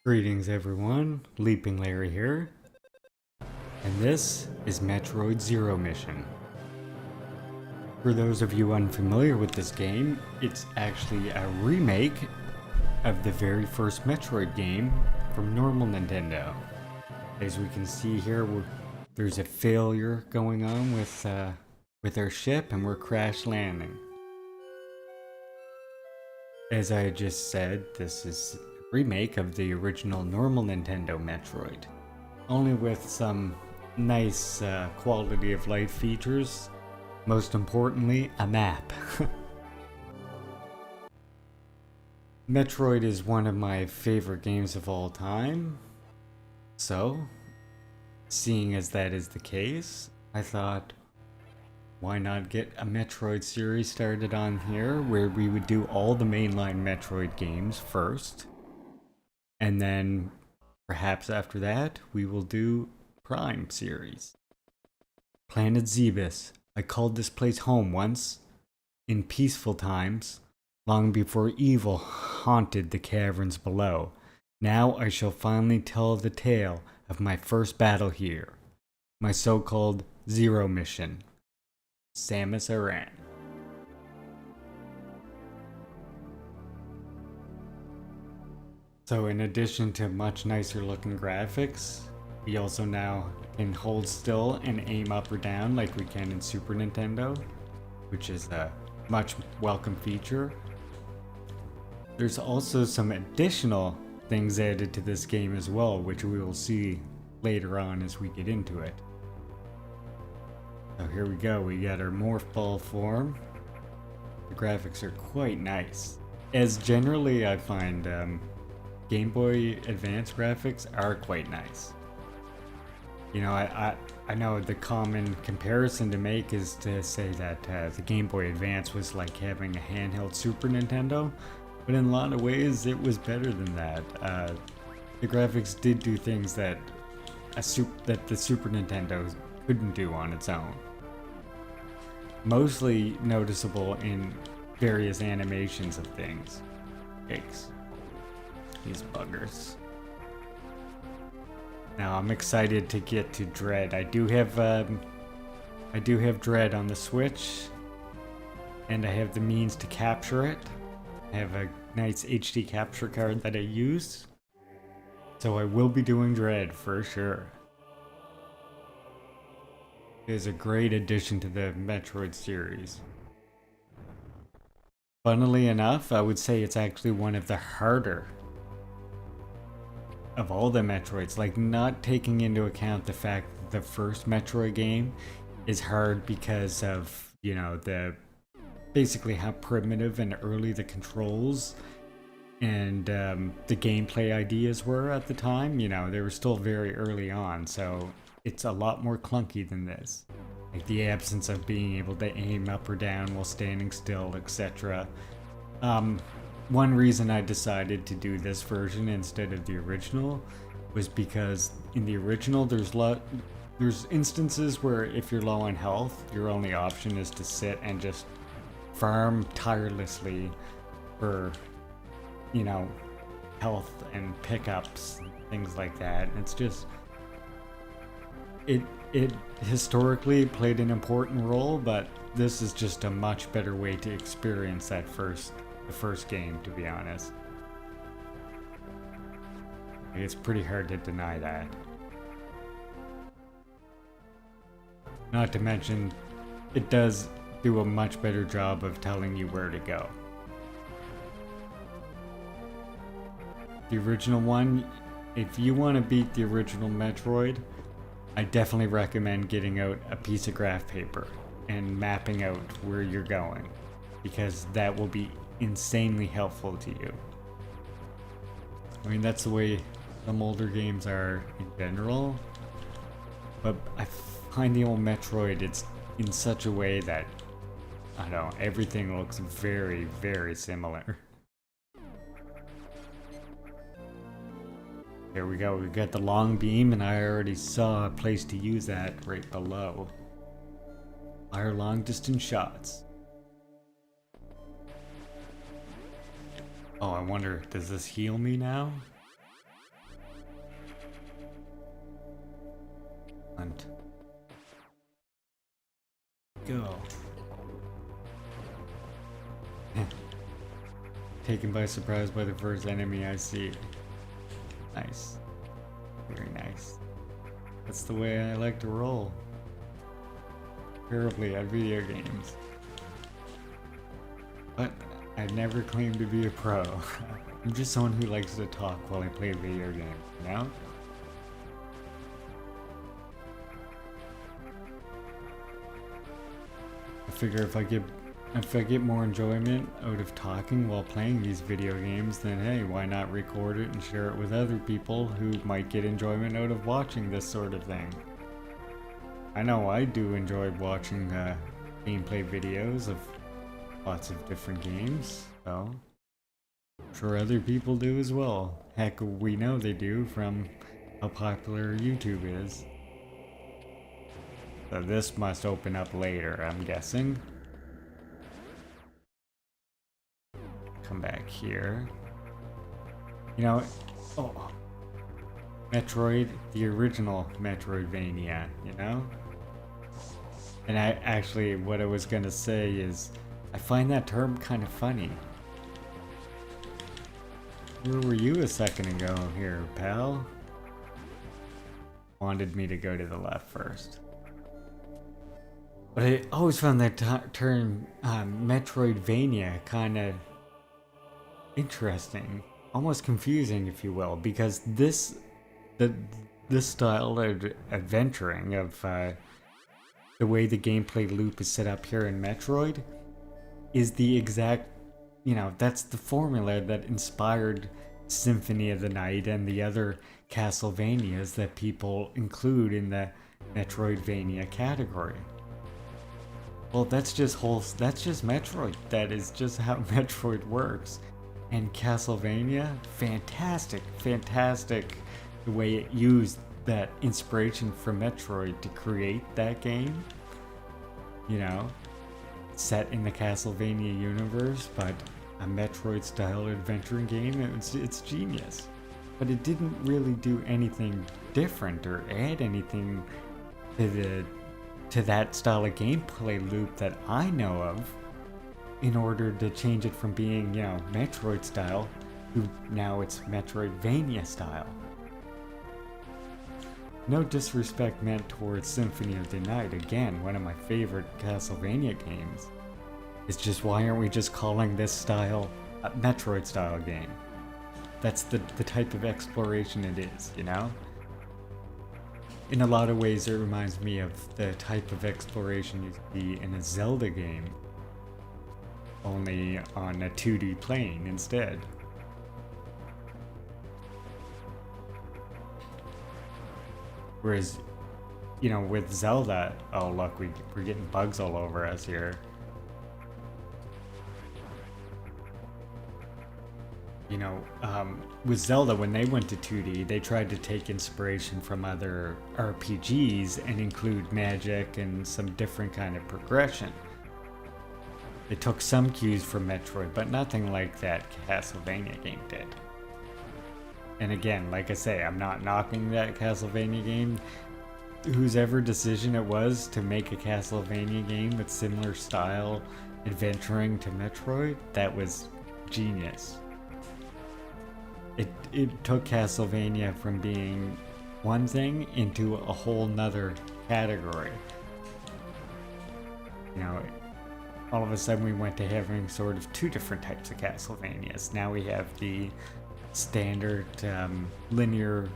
Greetings everyone, Leaping Larry here, and this is Metroid Zero Mission. For those of you unfamiliar with this game, it's actually a remake of the very first Metroid game from normal Nintendo. As we can see here, there's a failure going on with our ship and we're crash landing. As I just said, this is remake of the original normal Nintendo Metroid, only with some nice quality of life features, most importantly a map. Metroid is one of my favorite games of all time, so seeing as that is the case, I thought why not get a Metroid series started on here where we would do all the mainline Metroid games first. And then, perhaps after that, we will do Prime series. Planet Zebes. I called this place home once, in peaceful times, long before evil haunted the caverns below. Now I shall finally tell the tale of my first battle here. My so-called Zero Mission. Samus Aran. So in addition to much nicer looking graphics, we also now can hold still and aim up or down like we can in Super Nintendo, which is a much welcome feature. There's also some additional things added to this game as well, which we will see later on as we get into it. So here we go, we got our morph ball form. The graphics are quite nice. As generally I find Game Boy Advance graphics are quite nice. You know, I know the common comparison to make is to say that the Game Boy Advance was like having a handheld Super Nintendo, but in a lot of ways it was better than that. The graphics did do things that the Super Nintendo couldn't do on its own. Mostly noticeable in various animations of things. Yikes. These buggers. Now I'm excited to get to Dread. I do have Dread on the Switch, and I have the means to capture it. I have a nice HD capture card that I use, so I will be doing Dread for sure. It is a great addition to the Metroid series. Funnily enough, I would say it's actually one of the harder of all the Metroids, like not taking into account the fact that the first Metroid game is hard because of, you know, basically how primitive and early the controls and the gameplay ideas were at the time. You know, they were still very early on, so it's a lot more clunky than this. Like the absence of being able to aim up or down while standing still, etc. One reason I decided to do this version instead of the original was because in the original there's instances where if you're low on health, your only option is to sit and just farm tirelessly for, you know, health and pickups, things like that. It's just it historically played an important role, but this is just a much better way to experience the first game, to be honest. It's pretty hard to deny that. Not to mention, it does do a much better job of telling you where to go. The original one, if you want to beat the original Metroid, I definitely recommend getting out a piece of graph paper and mapping out where you're going, because that will be insanely helpful to you. I mean, that's the way some older games are in general, but I find the old Metroid, it's in such a way that, I don't know, everything looks very, very similar. There we go, we got the long beam, and I already saw a place to use that right below. Fire long distance shots. Oh, I wonder, does this heal me now? taken by surprise by the first enemy I see. Nice. Very nice. That's the way I like to roll. Terribly at video games. But I never claimed to be a pro. I'm just someone who likes to talk while I play video games, you know? I figure if I get more enjoyment out of talking while playing these video games, then hey, why not record it and share it with other people who might get enjoyment out of watching this sort of thing. I know I do enjoy watching gameplay videos of lots of different games, so I'm sure other people do as well. Heck, we know they do from how popular YouTube is. So this must open up later, I'm guessing. Come back here. You know, oh, Metroid, the original Metroidvania, you know? And I actually, what I was gonna say is, I find that term kind of funny. Where were you a second ago here, pal? Wanted me to go to the left first. But I always found that term Metroidvania kind of interesting, almost confusing, if you will, because this style of adventuring of the way the gameplay loop is set up here in Metroid is the exact, you know, that's the formula that inspired Symphony of the Night and the other Castlevanias that people include in the Metroidvania category. Well, that's just Metroid. That is just how Metroid works. And Castlevania, fantastic the way it used that inspiration from Metroid to create that game. You know, set in the Castlevania universe, but a Metroid style adventuring game, it's genius. But it didn't really do anything different or add anything to that style of gameplay loop that I know of in order to change it from being, you know, Metroid style to now it's Metroidvania style. No disrespect meant towards Symphony of the Night, again, one of my favorite Castlevania games. It's just, why aren't we just calling this style a Metroid style game? That's the type of exploration it is, you know? In a lot of ways it reminds me of the type of exploration you see in a Zelda game, only on a 2D plane instead. Whereas, you know, with Zelda, oh look, we're getting bugs all over us here. You know, with Zelda, when they went to 2D, they tried to take inspiration from other RPGs and include magic and some different kind of progression. They took some cues from Metroid, but nothing like that Castlevania game did. And again, like I say, I'm not knocking that Castlevania game. Whosever decision it was to make a Castlevania game with similar style adventuring to Metroid, that was genius. It took Castlevania from being one thing into a whole nother category. You know, all of a sudden we went to having sort of two different types of Castlevanias. Now we have the standard linear,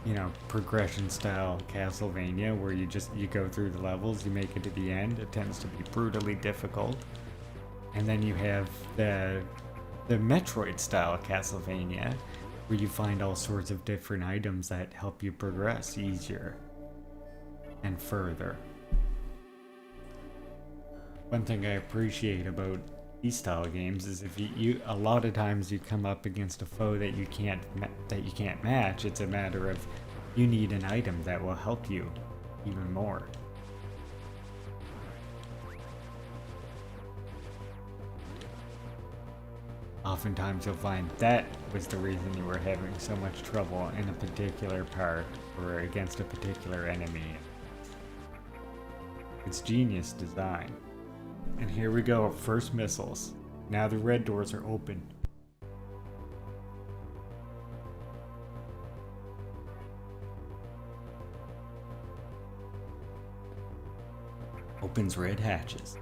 you know, progression style Castlevania where you go through the levels, you make it to the end. It tends to be brutally difficult. And then you have the Metroid style Castlevania where you find all sorts of different items that help you progress easier and further. One thing I appreciate about these style games is if you a lot of times you come up against a foe that you can't match. It's a matter of you need an item that will help you even more. Oftentimes you'll find that was the reason you were having so much trouble in a particular part or against a particular enemy. It's genius design. And here we go, first missiles. now the red doors are open. Opens red hatches.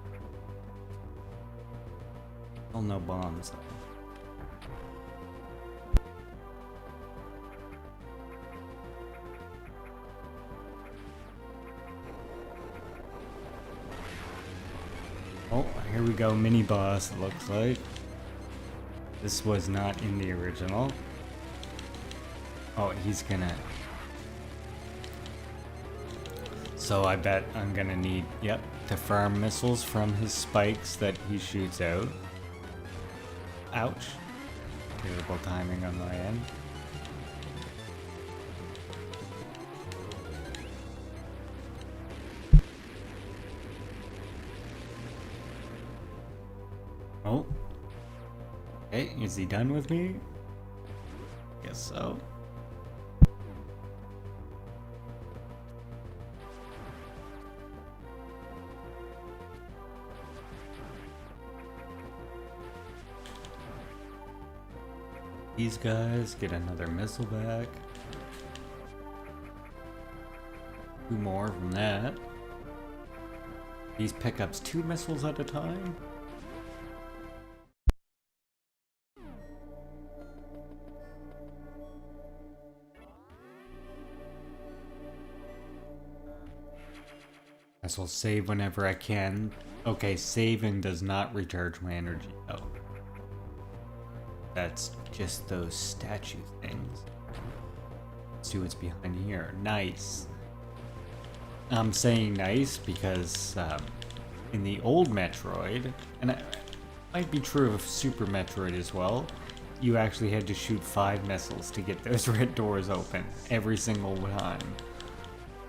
Oh, no bombs. Oh, here we go, mini boss, it looks like. This was not in the original. Oh, he's gonna... So I bet I'm gonna need, yep, to farm missiles from his spikes that he shoots out. Ouch. Terrible timing on my end. Oh. Hey, is he done with me? Guess so. These guys get another missile back. 2 more from that. These pickups 2 missiles at a time. I'll save whenever I can. Okay, saving does not recharge my energy. Oh. That's just those statue things. Let's see what's behind here. Nice. I'm saying nice because in the old Metroid, and it might be true of Super Metroid as well, you actually had to shoot 5 missiles to get those red doors open every single time.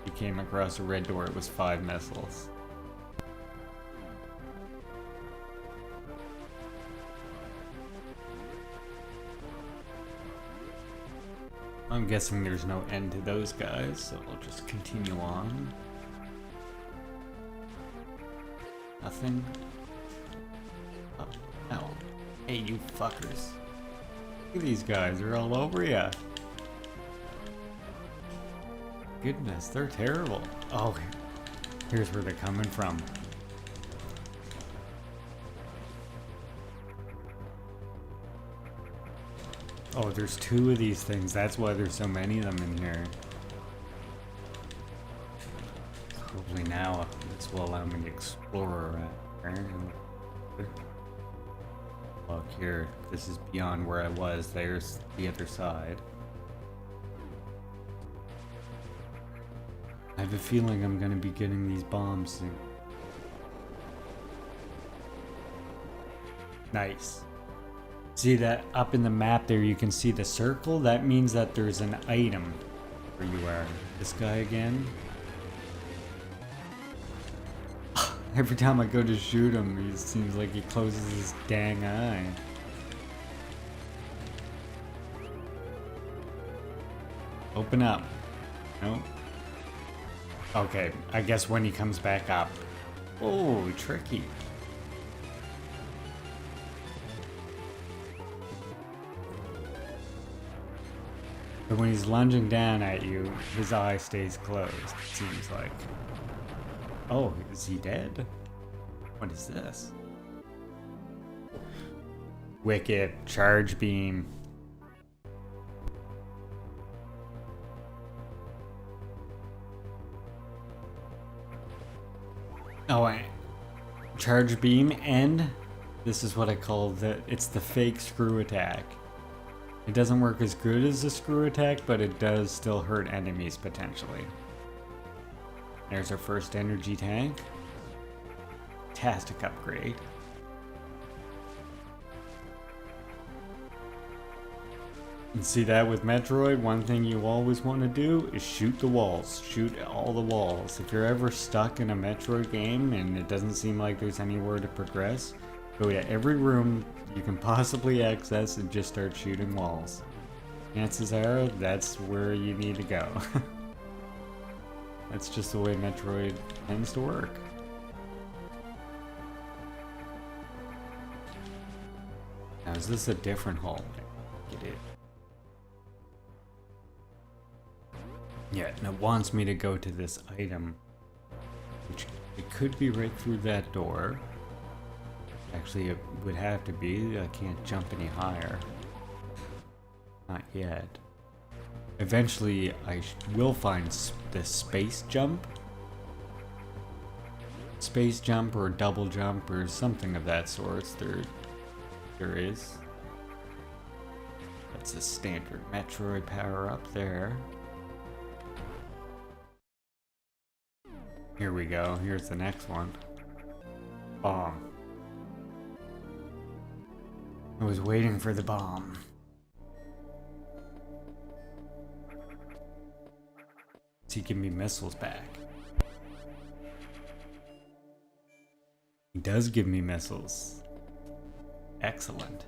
You came across a red door, it was 5 missiles. I'm guessing there's no end to those guys, so I'll just continue on. Nothing. Oh, no. Hey, you fuckers. Look at these guys, they're all over ya. Goodness, they're terrible. Oh, here's where they're coming from. Oh, there's 2 of these things. That's why there's so many of them in here. Hopefully now this will allow me to explore around. Look here, this is beyond where I was. There's the other side. I have a feeling I'm gonna be getting these bombs soon. Nice. See that up in the map there, you can see the circle? That means that there's an item where you are. This guy again. Every time I go to shoot him, he seems like he closes his dang eye. Open up. Nope. Okay, I guess when he comes back up. Oh, tricky. But when he's lunging down at you, his eye stays closed, it seems like. Oh, is he dead? What is this? Wicked, charge beam. Oh, charge beam, and this is what I call it's the fake screw attack. It doesn't work as good as a screw attack, but it does still hurt enemies potentially. There's our first energy tank. Fantastic upgrade. And see that with Metroid, one thing you always want to do is shoot the walls. Shoot all the walls. If you're ever stuck in a Metroid game and it doesn't seem like there's anywhere to progress, go to every room you can possibly access and just start shooting walls. Chances are, that's where you need to go. That's just the way Metroid tends to work. Now, is this a different hallway? It is. Yeah, and it wants me to go to this item, which it could be right through that door. Actually, it would have to be. I can't jump any higher. Not yet. Eventually, I will find the space jump. Space jump or double jump or something of that sort. There is. That's a standard Metroid power up there. Here we go. Here's the next one. Bomb. I was waiting for the bomb. Does he give me missiles back? He does give me missiles. Excellent.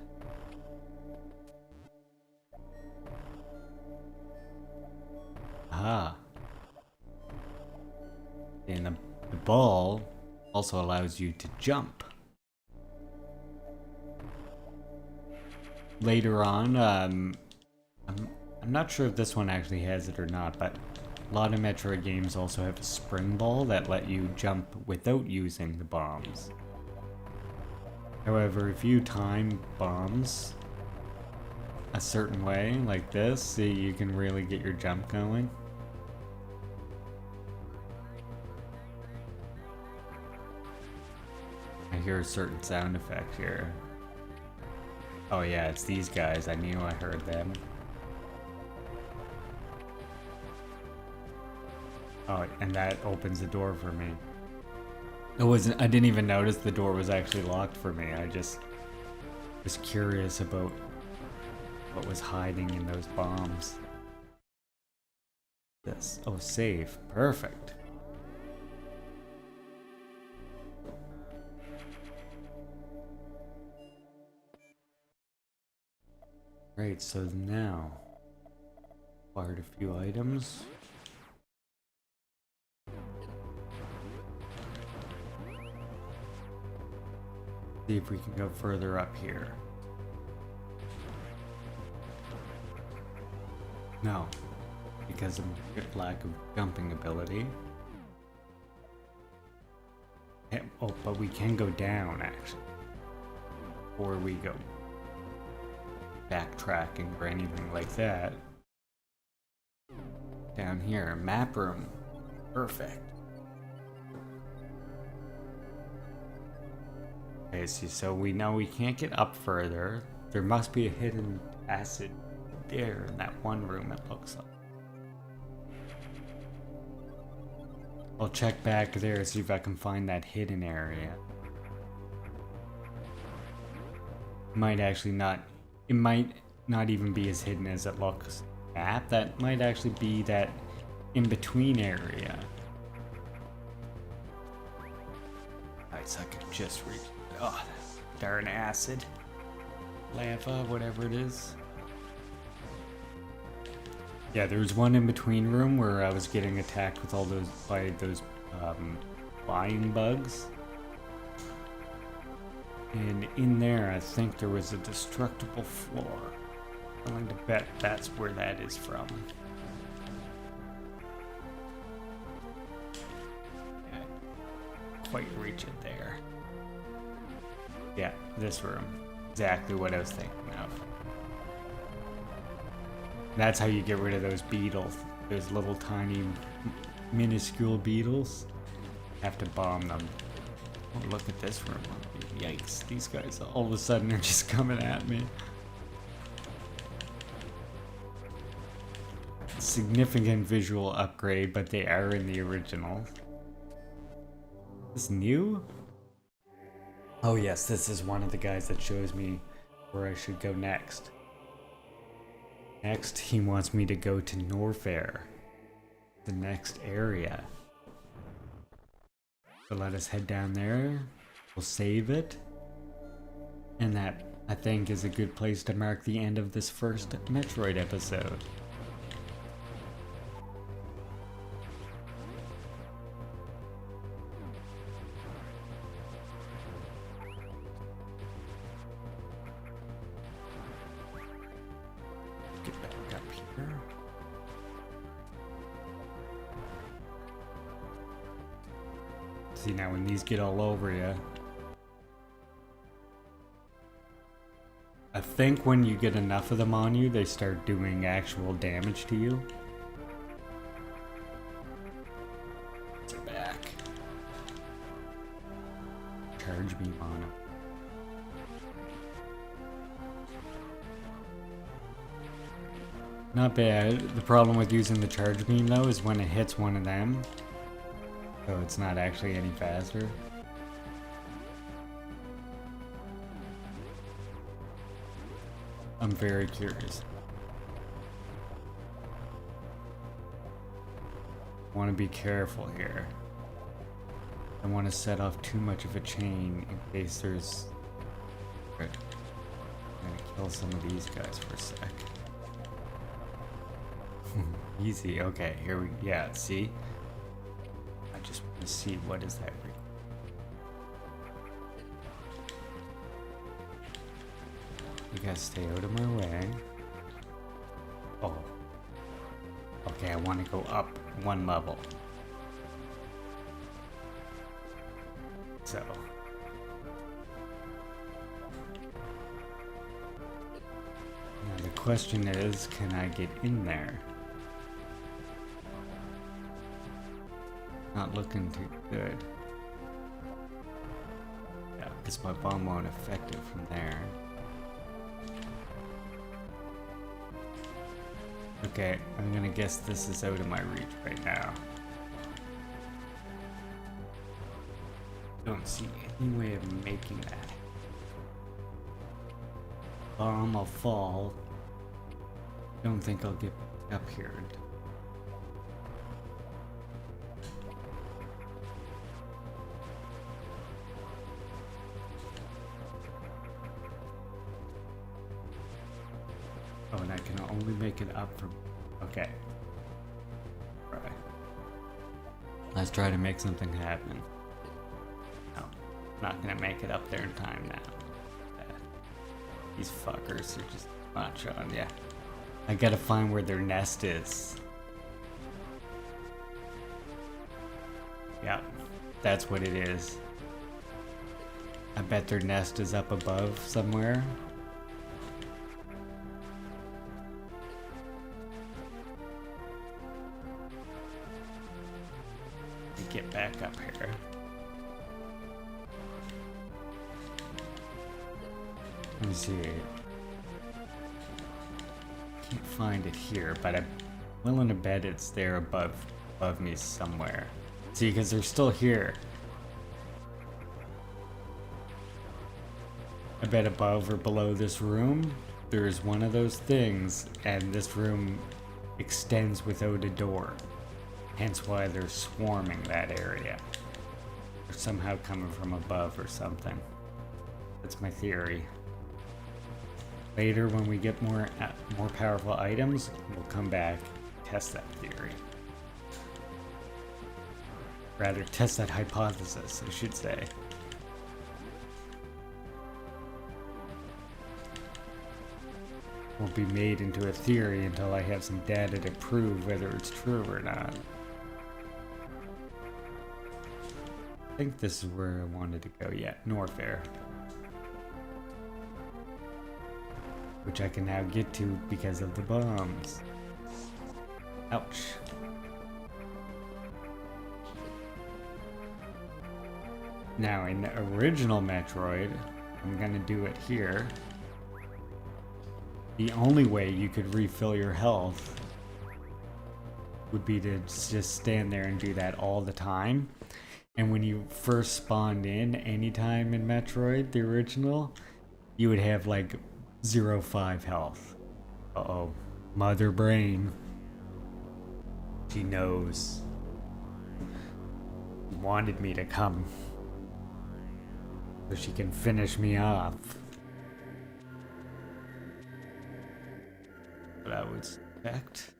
Ah. And the ball also allows you to jump. Later on, I'm not sure if this one actually has it or not, but a lot of Metroid games also have a spring ball that let you jump without using the bombs. However, if you time bombs a certain way, like this, you can really get your jump going. I hear a certain sound effect here. Oh yeah, it's these guys. I knew I heard them. Oh, and that opens the door for me. I didn't even notice the door was actually locked for me. I just was curious about what was hiding in those bombs. This. Oh, save. Perfect. Great, so now acquired a few items. See if we can go further up here. No, because of lack of jumping ability. Oh, but we can go down actually. Or we go backtracking or anything like that. Down here, map room. Perfect. Okay, so we know we can't get up further. There must be a hidden acid there in that one room, it looks like. I'll check back there, see if I can find that hidden area. Might actually not. It might not even be as hidden as it looks. That might actually be that in-between area. Alright, so I could just reach. Oh, darn acid. Lava, whatever it is. Yeah, there was one in-between room where I was getting attacked with all those, by those, flying bugs. And in there, I think there was a destructible floor. I'm going to bet that's where that is from. Can't quite reach it there. Yeah, this room. Exactly what I was thinking of. That's how you get rid of those beetles. Those little tiny, minuscule beetles. Have to bomb them. Oh, look at this room. Yikes, these guys all of a sudden are just coming at me. Significant visual upgrade, but they are in the original. Is this new? Oh yes, this is one of the guys that shows me where I should go next. Next, he wants me to go to Norfair, the next area. So let us head down there. We'll save it. And that, I think, is a good place to mark the end of this first Metroid episode. See, now when these get all over you, I think when you get enough of them on you, they start doing actual damage to you. They're back. Charge beam on them. Not bad. The problem with using the charge beam though is when it hits one of them, so it's not actually any faster. I'm very curious. I want to be careful here. I want to set off too much of a chain in case there's... I'm gonna kill some of these guys for a sec. Easy. Okay, here we... Yeah, see? I just want to see what is that... You guys stay out of my way. Oh. Okay, I want to go up one level. So. Now the question is, can I get in there? Not looking too good. Yeah, because my bomb won't affect it from there. Okay, I'm gonna guess this is out of my reach right now. Don't see any way of making that. Bomb will fall. Don't think I'll get up here. Oh, and I can only make it up from... Okay. Right. Let's try to make something happen. No, not gonna make it up there in time now. These fuckers are just not showing. Yeah. I gotta find where their nest is. Yeah, that's what it is. I bet their nest is up above somewhere. Get back up here. Let me see. Can't find it here, but I'm willing to bet it's there above me somewhere. See, because they're still here. I bet above or below this room, there's one of those things, and this room extends without a door. Hence why they're swarming that area. They're somehow coming from above or something. That's my theory. Later, when we get more powerful items, we'll come back and test that theory. Rather, test that hypothesis, I should say. Won't be made into a theory until I have some data to prove whether it's true or not. I think this is where I wanted to go. Yeah, Norfair. Which I can now get to because of the bombs. Ouch. Now in the original Metroid, I'm gonna do it here. The only way you could refill your health would be to just stand there and do that all the time. And when you first spawned in, anytime in Metroid, the original, you would have like 0.5 health. Uh-oh. Mother Brain. She knows. Wanted me to come. So she can finish me off. What I would expect.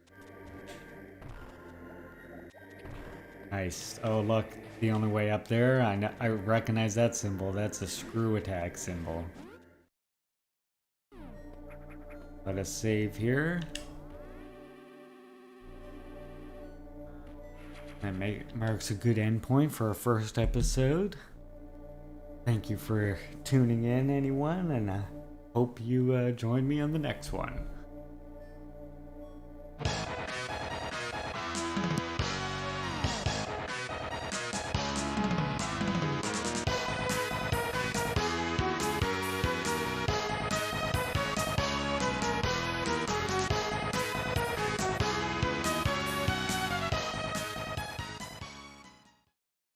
Nice. Oh look, the only way up there. I recognize that symbol. That's a screw attack symbol. Let us save here. marks a good endpoint for our first episode. Thank you for tuning in, anyone, and I hope you join me on the next one.